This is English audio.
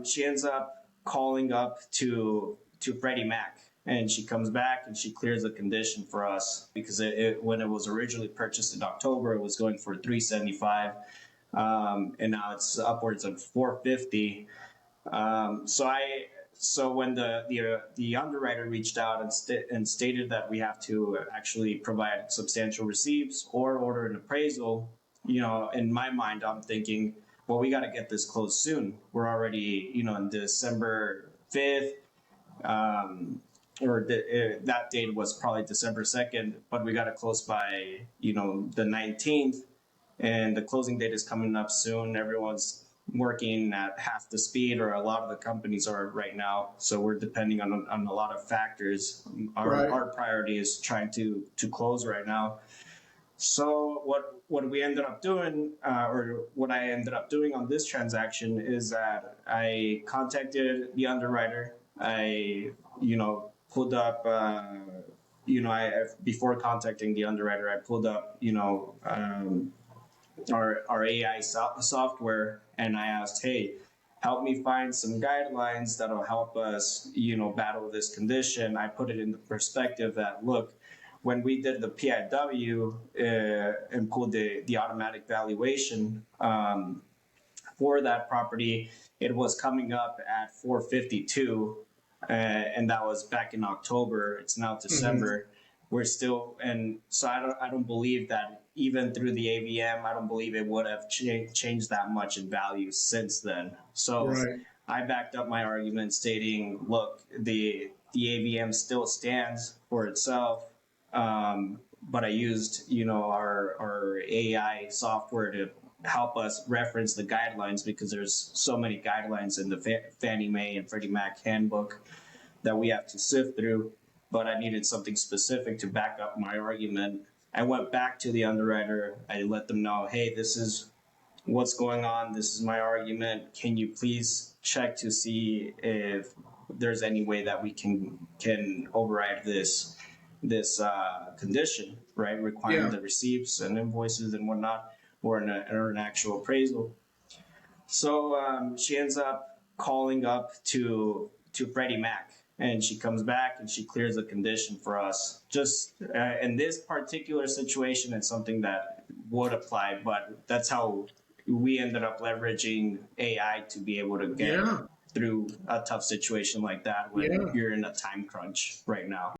she ends up calling up to Freddie Mac, and she comes back and she clears the condition for us because when it was originally purchased in October, it was going for 375, and now it's upwards of 450. So when the underwriter reached out and stated that we have to actually provide substantial receipts or order an appraisal, in my mind, I'm thinking, well, we got to get this closed soon. We're already, in December 5th, that date was probably December 2nd, but we got to close by, the 19th, and the closing date is coming up soon. Everyone's working at half the speed, or a lot of the companies are right now. So we're depending on a lot of factors. Our priority is trying to close right now. So what we ended up doing, or what I ended up doing on this transaction, is that I contacted the underwriter. I, pulled up, before contacting the underwriter, I pulled up, our AI software, and I asked, hey, help me find some guidelines that'll help us, battle this condition. I put it in the perspective that, look, when we did the PIW and pulled the automatic valuation for that property, it was coming up at 452, and that was back in October. It's now December. We're still, and so I don't believe that even through the AVM, I don't believe it would have changed that much in value since then. So I backed up my argument stating, look, the AVM still stands for itself, but I used, our AI software to help us reference the guidelines, because there's so many guidelines in the Fannie Mae and Freddie Mac handbook that we have to sift through. But I needed something specific to back up my argument. I went back to the underwriter. I let them know, hey, this is what's going on. This is my argument. Can you please check to see if there's any way that we can override this condition, right? Requiring the receipts and invoices and whatnot, or an actual appraisal. So she ends up calling up to Freddie Mac, and she comes back and she clears the condition for us. Just in this particular situation, it's something that would apply, but that's how we ended up leveraging AI to be able to get through a tough situation like that when you're in a time crunch right now.